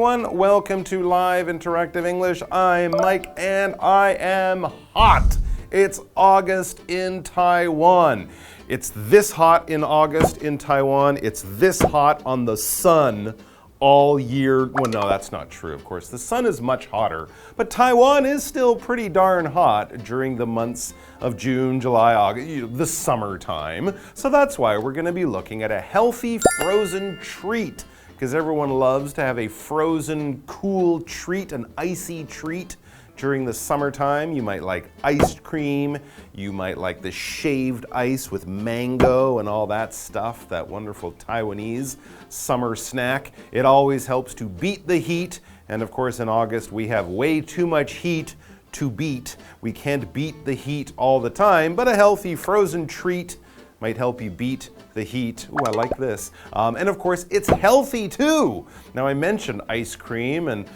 everyone. Welcome to Live Interactive English. I'm Mike and I am hot. It's August in Taiwan. It's this hot in August in Taiwan. It's this hot on the sun all year. Well, no, that's not true, of course. The sun is much hotter, but Taiwan is still pretty darn hot during the months of June, July, August, the summertime. So that's why we're going to be looking at a healthy frozen treat, because everyone loves to have a frozen, cool treat, an icy treat during the summertime. You might like ice cream. You might like the shaved ice with mango and all that stuff, that wonderful Taiwanese summer snack. It always helps to beat the heat. And of course, in August, we have way too much heat to beat. We can't beat the heat all the time, but a healthy frozen treat might help you beat the heat. Ooh, I like this. And of course, it's healthy too. Now, I mentioned ice cream and,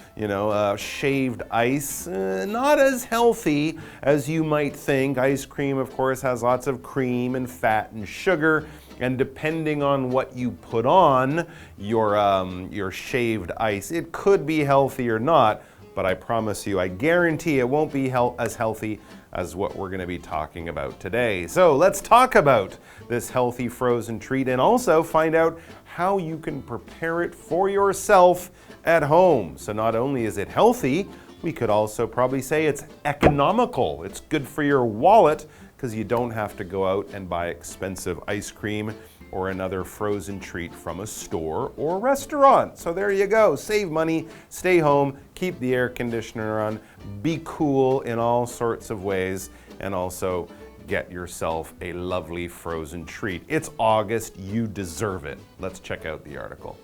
shaved ice. Not as healthy as you might think. Ice cream, of course, has lots of cream and fat and sugar. And depending on what you put on your shaved ice, it could be healthy or not. But I promise you, I guarantee it won't be as healthy as what we're going to be talking about today. So let's talk about this healthy frozen treat and also find out how you can prepare it for yourself at home. So not only is it healthy, we could also probably say it's economical. It's good for your wallet because you don't have to go out and buy expensive ice cream or another frozen treat from a store or restaurant. So there you go. Save money, stay home, keep the air conditioner on, be cool in all sorts of ways, and also get yourself a lovely frozen treat. It's August, you deserve it. Let's check out the article.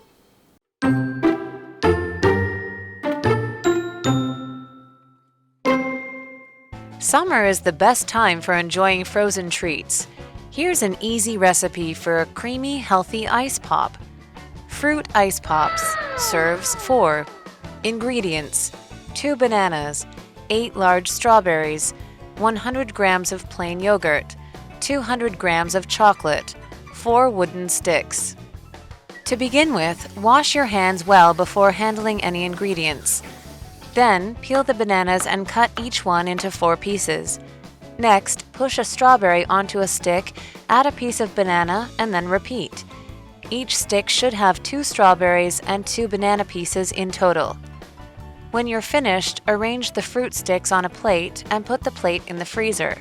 Summer is the best time for enjoying frozen treats. Here's an easy recipe for a creamy, healthy ice pop. Fruit ice pops. Serves 4. Ingredients: 2 bananas, 8 large strawberries, 100 grams of plain yogurt, 200 grams of chocolate, 4 wooden sticks. To begin with, wash your hands well before handling any ingredients. Then, peel the bananas and cut each one into 4 pieces. Next, push a strawberry onto a stick, add a piece of banana, and then repeat. Each stick should have 2 strawberries and 2 banana pieces in total. When you're finished, arrange the fruit sticks on a plate and put the plate in the freezer.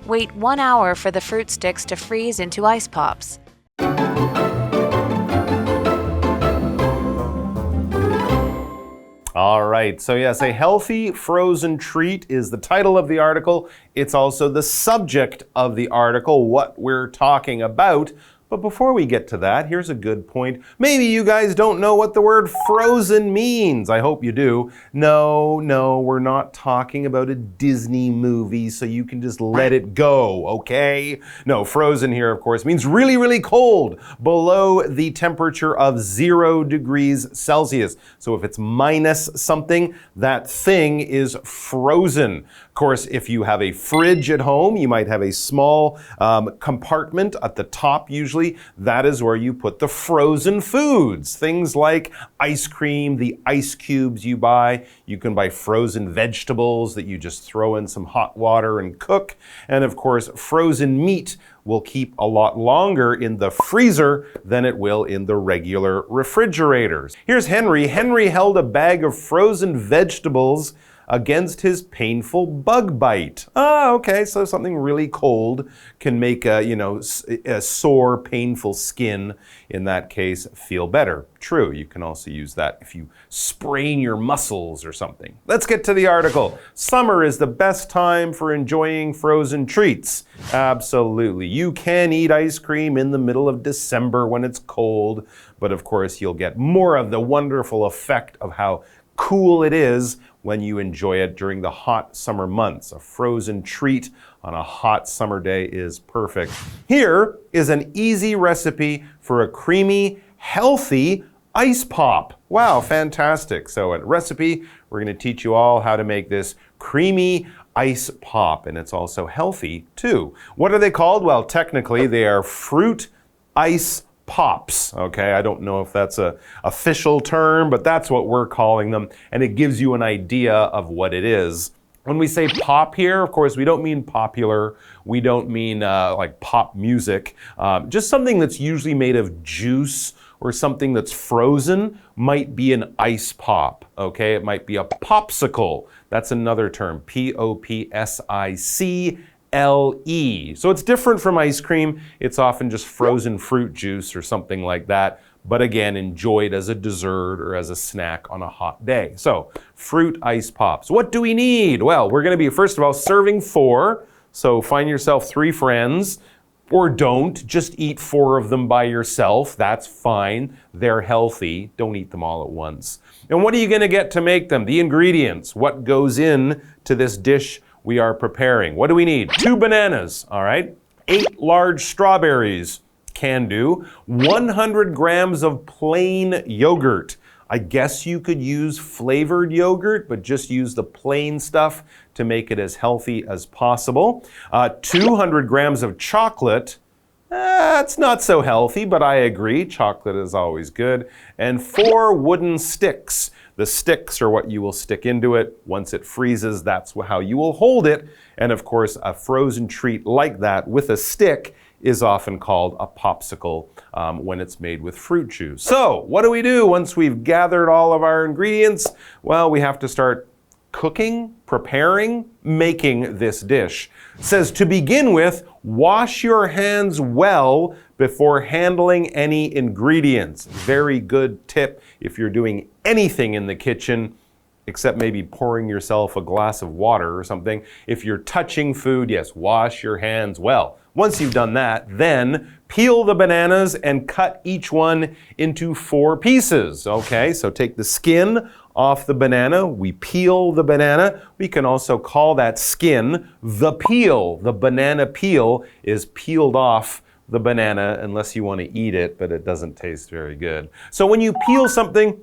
Wait 1 hour for the fruit sticks to freeze into ice pops. All right, so yes, a healthy frozen treat is the title of the article. It's also the subject of the article, what we're talking about. But before we get to that, here's a good point. Maybe you guys don't know what the word frozen means. I hope you do. No, we're not talking about a Disney movie, so you can just let it go, okay? No, frozen here, of course, means really, really cold, below the temperature of 0 degrees Celsius. So if it's minus something, that thing is frozen. Of course, if you have a fridge at home, you might have a small compartment at the top usually. That is where you put the frozen foods. Things like ice cream, the ice cubes you buy. You can buy frozen vegetables that you just throw in some hot water and cook. And of course, frozen meat will keep a lot longer in the freezer than it will in the regular refrigerators. Here's Henry. Henry held a bag of frozen vegetables against his painful bug bite. Okay, so something really cold can make a sore, painful skin, in that case, feel better. True, you can also use that if you sprain your muscles or something. Let's get to the article. Summer is the best time for enjoying frozen treats. Absolutely. You can eat ice cream in the middle of December when it's cold, but of course you'll get more of the wonderful effect of how cool it is when you enjoy it during the hot summer months. A frozen treat on a hot summer day is perfect. Here is an easy recipe for a creamy, healthy ice pop. Wow, fantastic. So a recipe, we're going to teach you all how to make this creamy ice pop, and it's also healthy too. What are they called? Well, technically they are fruit ice pops, okay? I don't know if that's an official term, but that's what we're calling them, and it gives you an idea of what it is. When we say pop here, of course, we don't mean popular. We don't mean like pop music. Just something that's usually made of juice or something that's frozen might be an ice pop, okay? It might be a popsicle. That's another term, P-O-P-S-I-C-L-E. So it's different from ice cream. It's often just frozen fruit juice or something like that. But again, enjoyed as a dessert or as a snack on a hot day. So, fruit ice pops. What do we need? Well, we're going to be, first of all, serving 4. So find yourself 3 friends. Or don't. Just eat 4 of them by yourself. That's fine. They're healthy. Don't eat them all at once. And what are you going to get to make them? The ingredients. What goes in to this dish we are preparing? What do we need? 2 bananas, all right? 8 large strawberries. Can do. 100 grams of plain yogurt. I guess you could use flavored yogurt, but just use the plain stuff to make it as healthy as possible. 200 grams of chocolate. It's not so healthy, but I agree. Chocolate is always good. And 4 wooden sticks. The sticks are what you will stick into it. Once it freezes, that's how you will hold it. And of course, a frozen treat like that with a stick is often called a popsicle when it's made with fruit juice. So, what do we do once we've gathered all of our ingredients? Well, we have to start cooking, preparing, making this dish. It says to begin with, wash your hands well before handling any ingredients. Very good tip if you're doing anything in the kitchen, except maybe pouring yourself a glass of water or something. If you're touching food, yes, wash your hands well. Once you've done that, then peel the bananas and cut each one into 4 pieces. Okay, so take the skin off the banana. We peel the banana. We can also call that skin the peel. The banana peel is peeled off the banana unless you want to eat it, but it doesn't taste very good. So when you peel something,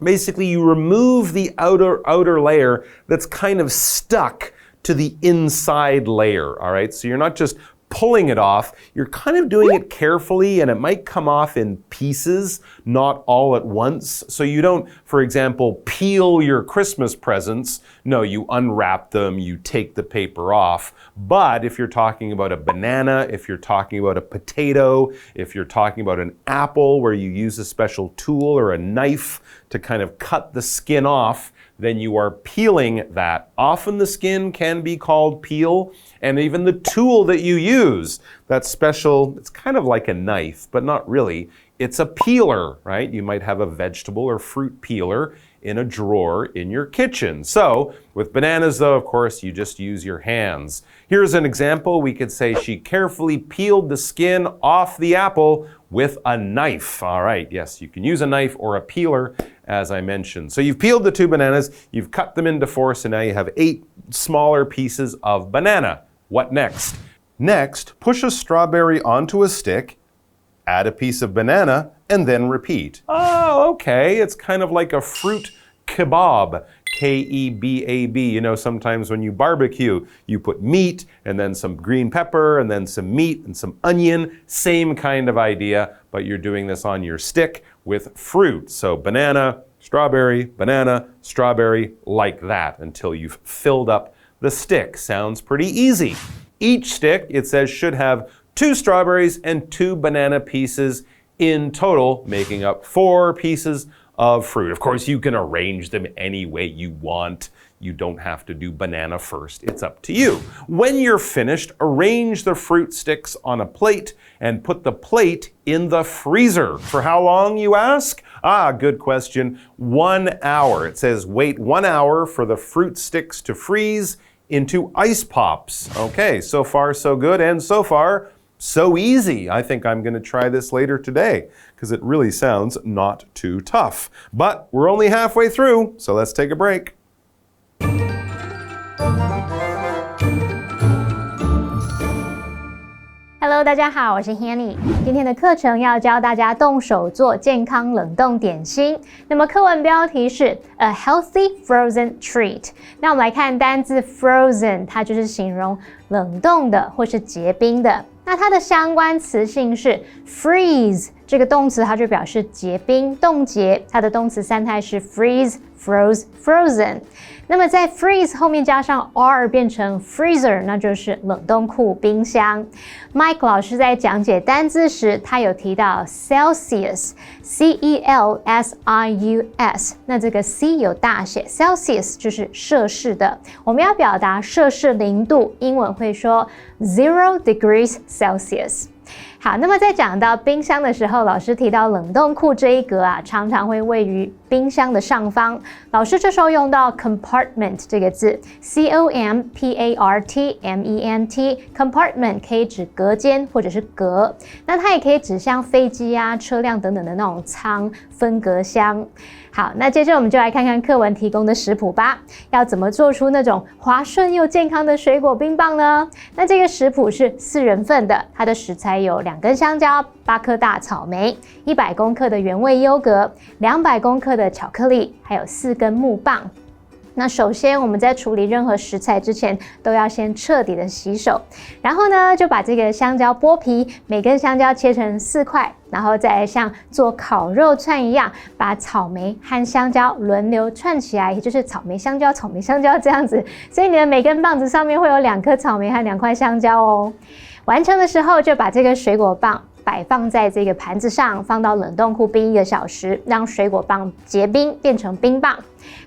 basically you remove the outer layer that's kind of stuck to the inside layer, all right? So you're not just pulling it off, you're kind of doing it carefully and it might come off in pieces, not all at once. So you don't, for example, peel your Christmas presents. No, you unwrap them, you take the paper off. But if you're talking about a banana, if you're talking about a potato, if you're talking about an apple where you use a special tool or a knife to kind of cut the skin off, then you are peeling that. Often the skin can be called peel, and even the tool that you use, that special, it's kind of like a knife, but not really. It's a peeler, right? You might have a vegetable or fruit peeler in a drawer in your kitchen. So, with bananas though, of course, you just use your hands. Here's an example. We could say she carefully peeled the skin off the apple with a knife. All right, yes, you can use a knife or a peeler, as I mentioned. So you've peeled the 2 bananas, you've cut them into 4, so now you have 8 smaller pieces of banana. What next? Next, push a strawberry onto a stick, add a piece of banana, and then repeat. Oh, okay, it's kind of like a fruit kebab. K-E-B-A-B. You know, sometimes when you barbecue, you put meat and then some green pepper and then some meat and some onion. Same kind of idea, but you're doing this on your stick with fruit. So banana, strawberry, like that until you've filled up the stick. Sounds pretty easy. Each stick, it says, should have 2 strawberries and 2 banana pieces in total, making up 4 pieces of fruit. Of course, you can arrange them any way you want. You don't have to do banana first. It's up to you. When you're finished, arrange the fruit sticks on a plate and put the plate in the freezer. For how long, you ask? Good question. 1 hour. It says wait 1 hour for the fruit sticks to freeze into ice pops. Okay, so far so good, and so far so easy. I think I'm going to try this later today because it really sounds not too tough. But we're only halfway through, so let's take a break. Hello， 大家好，我是 Hanny。今天的课程要教大家动手做健康冷冻点心。那么课文标题是 A Healthy Frozen Treat。那我们来看单字 frozen， 它就是形容冷冻的或是结冰的。那它的相关词性是 freeze，这个动词它就表示结冰、冻结，它的动词三态是 freeze, froze, frozen。那么在 freeze 后面加上 r 变成 freezer， 那就是冷冻库、冰箱。Mike 老师在讲解单字时，他有提到 Celsius, C-E-L-S-I-U-S， 那这个 C 有大写 ，Celsius 就是摄氏的。我们要表达摄氏0度，英文会说 0 degrees Celsius。好，那么在讲到冰箱的时候，老师提到冷冻库这一格啊，常常会位于冰箱的上方。老师这时候用到 compartment 这个字 C-O-M-P-A-R-T-M-E-N-T，compartment 可以指隔间或者是格，那它也可以指像飞机啊、车辆等等的那种舱、分隔箱。好，那接着我们就来看看课文提供的食谱吧。要怎么做出那种滑顺又健康的水果冰棒呢？那这个食谱是4人份的，它的食材有2根香蕉、8颗大草莓、100公克的原味优格、200公克的巧克力，还有4根木棒。那首先我们在处理任何食材之前都要先彻底的洗手，然后呢就把这个香蕉剥皮，每根香蕉切成4块，然后再像做烤肉串一样，把草莓和香蕉轮流串起来，也就是草莓香蕉草莓香蕉这样子，所以你的每根棒子上面会有2颗草莓和2块香蕉哦。完成的时候就把这个水果棒摆放在这个盘子上，放到冷冻库冰1个小时，让水果棒结冰变成冰棒。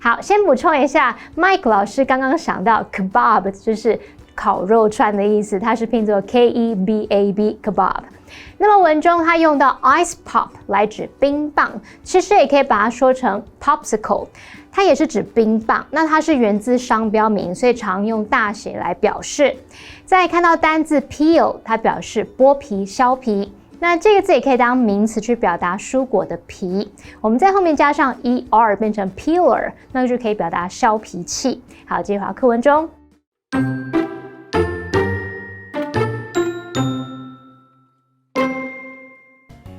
好，先补充一下 ，Mike 老师刚刚想到 kebab 就是烤肉串的意思，它是拼作 K-E-B-A-B kebab。那么文中它用到 ice pop 来指冰棒，其实也可以把它说成 popsicle， 它也是指冰棒。那它是源自商标名，所以常用大写来表示。再看到单字 peel， 它表示剥皮、削皮。那这个字也可以当名词去表达蔬果的皮，我们在后面加上 er 变成 peeler， 那就可以表达削皮器。好，继续回到课文中。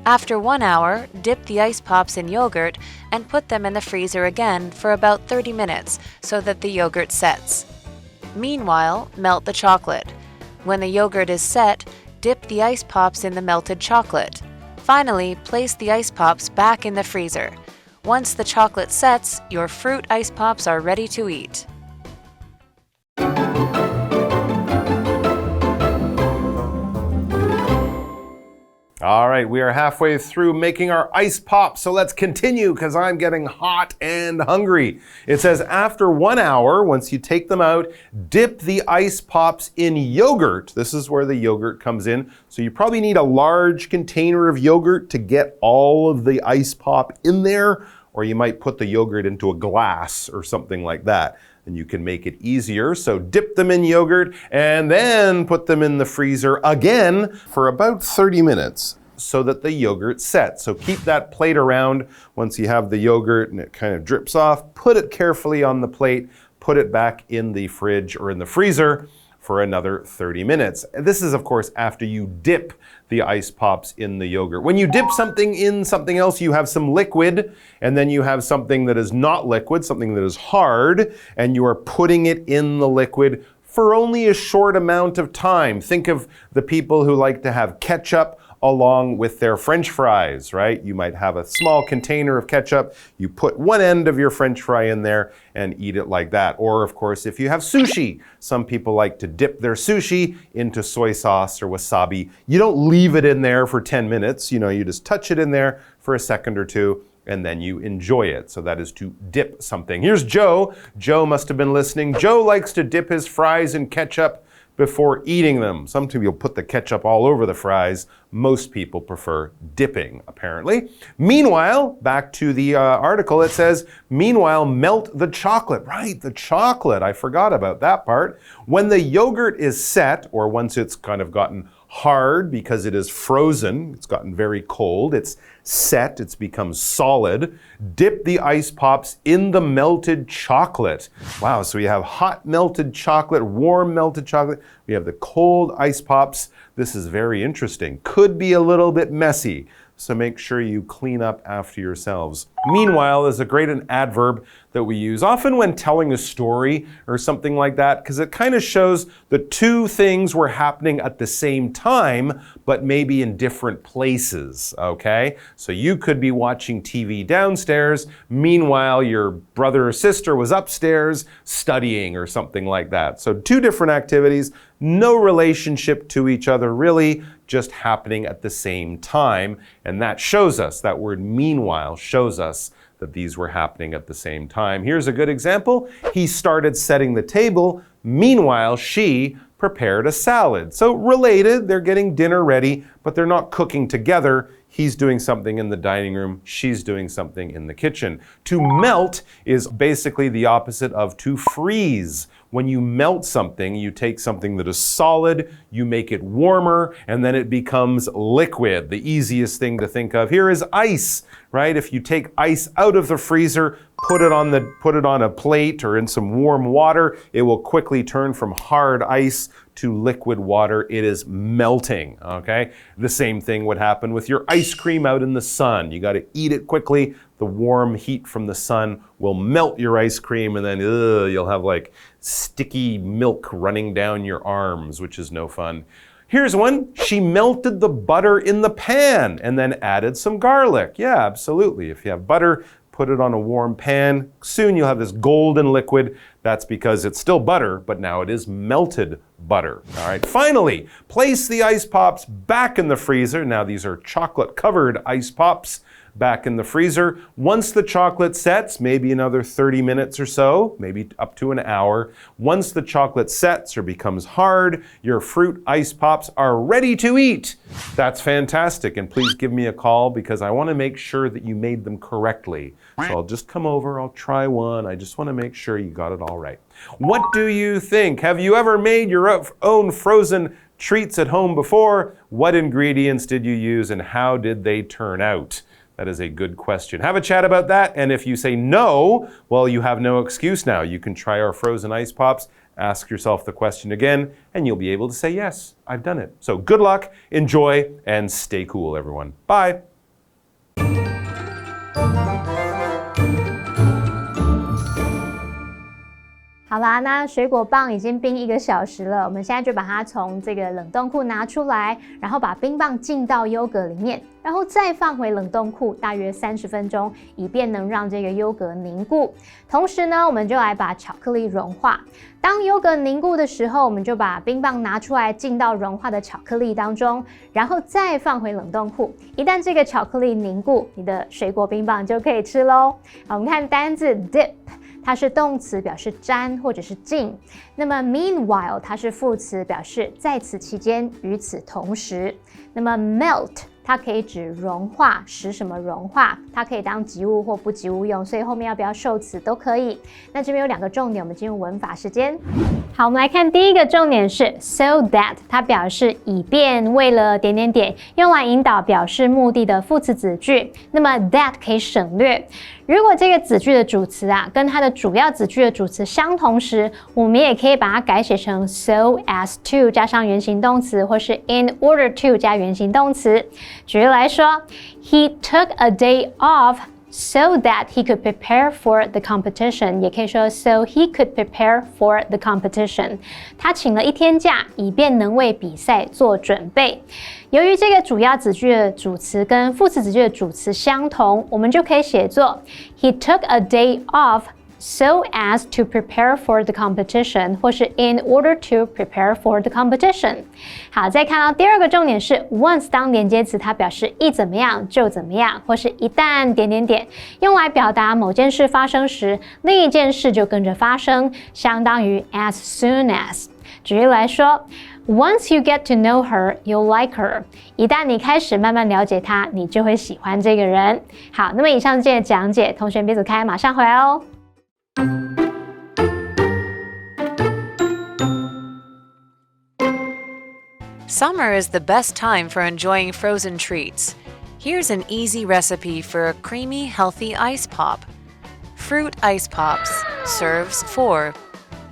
After 1 hour, dip the ice pops in yogurt and put them in the freezer again for about 30 minutes so that the yogurt sets. Meanwhile, melt the chocolate. When the yogurt is set, dip the ice pops in the melted chocolate. Finally, place the ice pops back in the freezer. Once the chocolate sets, your fruit ice pops are ready to eat. All right, we are halfway through making our ice pop, so let's continue because I'm getting hot and hungry. It says after 1 hour, once you take them out, dip the ice pops in yogurt. This is where the yogurt comes in. So you probably need a large container of yogurt to get all of the ice pop in there, or you might put the yogurt into a glass or something like that. And you can make it easier. So dip them in yogurt and then put them in the freezer again for about 30 minutes so that the yogurt sets. So keep that plate around once you have the yogurt and it kind of drips off. Put it carefully on the plate, put it back in the fridge or in the freezer for another 30 minutes. And this is, of course, after you dip the ice pops in the yogurt. When you dip something in something else, you have some liquid, and then you have something that is not liquid, something that is hard, and you are putting it in the liquid for only a short amount of time. Think of the people who like to have ketchup along with their French fries, right? You might have a small container of ketchup. You put one end of your French fry in there and eat it like that. Or, of course, if you have sushi, some people like to dip their sushi into soy sauce or wasabi. You don't leave it in there for 10 minutes. You know, you just touch it in there for a second or two, and then you enjoy it. So that is to dip something. Here's Joe. Joe must have been listening. Joe likes to dip his fries in ketchup before eating them. Some people put the ketchup all over the fries. Most people prefer dipping, apparently. Meanwhile, back to the article, it says, meanwhile, melt the chocolate. Right, the chocolate. I forgot about that part. When the yogurt is set, or once it's kind of gotten hard because it is frozen, it's gotten very cold, it's set, it's become solid, dip the ice pops in the melted chocolate. Wow, so we have hot melted chocolate, warm melted chocolate, we have the cold ice pops. This is very interesting. Could be a little bit messy, so make sure you clean up after yourselves. Meanwhile is a great adverb that we use often when telling a story or something like that, because it kind of shows the two things were happening at the same time, but maybe in different places, okay? So you could be watching TV downstairs, meanwhile your brother or sister was upstairs studying or something like that. So two different activities, no relationship to each other really, just happening at the same time. And that shows us, that word meanwhile shows us that these were happening at the same time. Here's a good example. He started setting the table. Meanwhile, she prepared a salad. So related, they're getting dinner ready, but they're not cooking together. He's doing something in the dining room. She's doing something in the kitchen. To melt is basically the opposite of to freeze. When you melt something, you take something that is solid, you make it warmer, and then it becomes liquid. The easiest thing to think of here is ice, right? If you take ice out of the freezer, put it on a plate or in some warm water, it will quickly turn from hard ice to liquid water. It is melting, okay? The same thing would happen with your ice cream out in the sun. You got to eat it quickly. The warm heat from the sun will melt your ice cream, and then you'll have like sticky milk running down your arms, which is no fun. Here's one. She melted the butter in the pan and then added some garlic. Yeah, absolutely. If you have butter, put it on a warm pan. Soon you'll have this golden liquid. That's because it's still butter, but now it is melted butter. All right, finally, place the ice pops back in the freezer. Now these are chocolate-covered ice pops back in the freezer. Once the chocolate sets, maybe another 30 minutes or so, maybe up to an hour. Once the chocolate sets or becomes hard, your fruit ice pops are ready to eat. That's fantastic. And please give me a call because I want to make sure that you made them correctly. So I'll just come over, I'll try one. I just want to make sure you got it all right. What do you think? Have you ever made your own frozen treats at home before? What ingredients did you use and how did they turn out? That is a good question. Have a chat about that. And if you say no, well, you have no excuse now. You can try our frozen ice pops, ask yourself the question again, and you'll be able to say, yes, I've done it. So good luck, enjoy, and stay cool, everyone. Bye. 好啦，那水果棒已经冰1个小时了，我们现在就把它从这个冷冻库拿出来，然后把冰棒浸到优格里面，然后再放回冷冻库大约30分钟，以便能让这个优格凝固。同时呢，我们就来把巧克力融化。当优格凝固的时候，我们就把冰棒拿出来浸到融化的巧克力当中，然后再放回冷冻库。一旦这个巧克力凝固，你的水果冰棒就可以吃咯。好，我们看单字 dip。它是动词，表示沾或者是浸。那么 meanwhile 它是副词，表示在此期间，与此同时。那么 melt 它可以指融化，使什么融化，它可以当及物或不及物用，所以后面要不要受词都可以。那这边有2个重点，我们进入文法时间。好，我们来看第一个重点是 so that， 它表示以便，为了点点点，用来引导表示目的的副词子句。那么 that 可以省略。如果这个子句的主词跟它的主要子句的主词相同时，我们也可以把它改写成 so as to 加上原形动词，或是 in order to 加原形动词。举例来说 ，He took a day off so that he could prepare for the competition， 也可以说 so he could prepare for the competition。他请了1天假，以便能为比赛做准备。由于这个主要子句的主词跟副词子句的主词相同，我们就可以写作 He took a day off so as to prepare for the competition， 或是 in order to prepare for the competition。好，再看到第2个重点是 once 当连接词，它表示一怎么样就怎么样，或是一旦点点点，用来表达某件事发生时，另一件事就跟着发生，相当于 as soon as。举例来说 Once you get to know her, you'll like her. 一旦你开始慢慢了解她，你就会喜欢这个人。好，那么以上是今天的讲解，同学别走开，马上回来哦。Summer is the best time for enjoying frozen treats. Here's an easy recipe for a creamy, healthy ice pop. Fruit ice pops. Serves 4.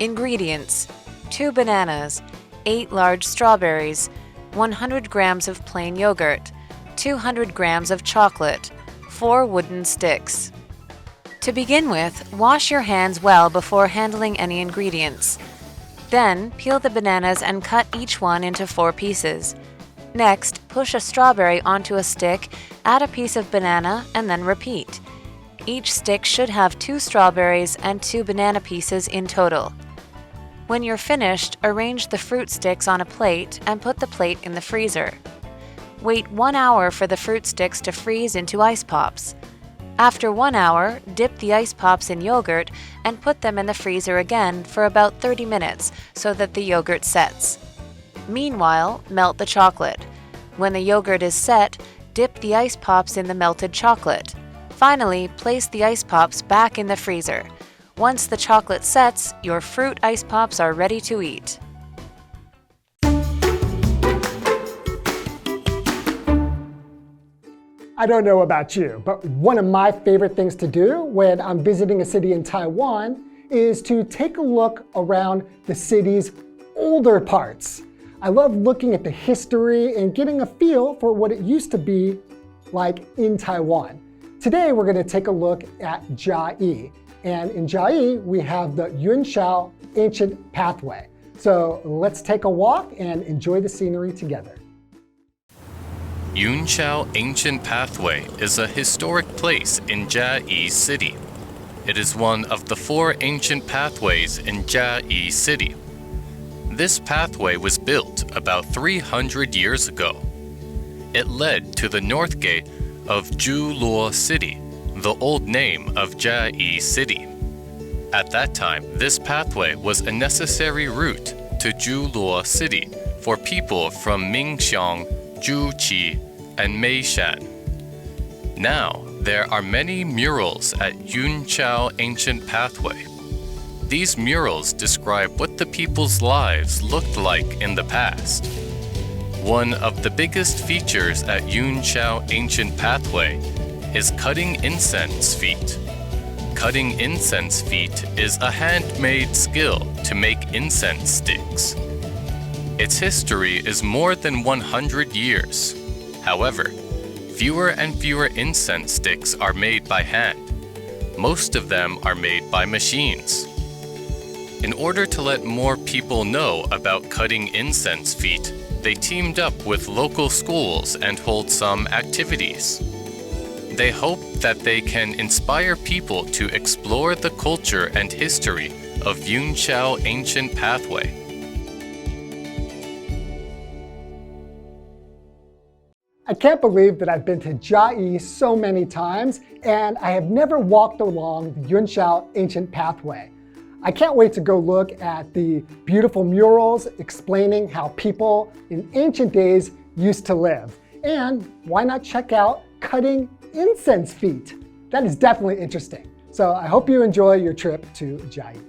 Ingredients: 2 bananas, 8 large strawberries, 100 grams of plain yogurt, 200 grams of chocolate, 4 wooden sticks. To begin with, wash your hands well before handling any ingredients. Then, peel the bananas and cut each one into 4 pieces. Next, push a strawberry onto a stick, add a piece of banana, and then repeat. Each stick should have 2 strawberries and 2 banana pieces in total. When you're finished, arrange the fruit sticks on a plate and put the plate in the freezer. Wait 1 hour for the fruit sticks to freeze into ice pops. After 1 hour, dip the ice pops in yogurt and put them in the freezer again for about 30 minutes so that the yogurt sets. Meanwhile, melt the chocolate. When the yogurt is set, dip the ice pops in the melted chocolate. Finally, place the ice pops back in the freezer. Once the chocolate sets, your fruit ice pops are ready to eat. I don't know about you, but one of my favorite things to do when I'm visiting a city in Taiwan is to take a look around the city's older parts. I love looking at the history and getting a feel for what it used to be like in Taiwan. Today we're going to take a look at Chiayi. And in Chiayi, we have the Yun-Hsiao Ancient Pathway. So let's take a walk and enjoy the scenery together. Yun-Hsiao Ancient Pathway is a historic place in Chiayi City. It is one of the 4 ancient pathways in Chiayi City. This pathway was built about 300 years ago. It led to the north gate of Zhuluo City, the old name of Chiayi City. At that time, this pathway was a necessary route to Zhuluo City for people from Mingxiang, Zhuqi, and Meishan. Now, there are many murals at Yun-Hsiao Ancient Pathway. These murals describe what the people's lives looked like in the past. One of the biggest features at Yun-Hsiao Ancient Pathway is cutting incense feet. Cutting incense feet is a handmade skill to make incense sticks. Its history is more than 100 years. However, fewer and fewer incense sticks are made by hand. Most of them are made by machines. In order to let more people know about cutting incense feet, they teamed up with local schools and hold some activities. They hope that they can inspire people to explore the culture and history of Yun-Hsiao Ancient Pathway. I can't believe that I've been to Chiayi so many times, and I have never walked along the Yun-Hsiao Ancient Pathway. I can't wait to go look at the beautiful murals explaining how people in ancient days used to live. And why not check out cutting incense feet? That is definitely interesting. So I hope you enjoy your trip to Chiayi.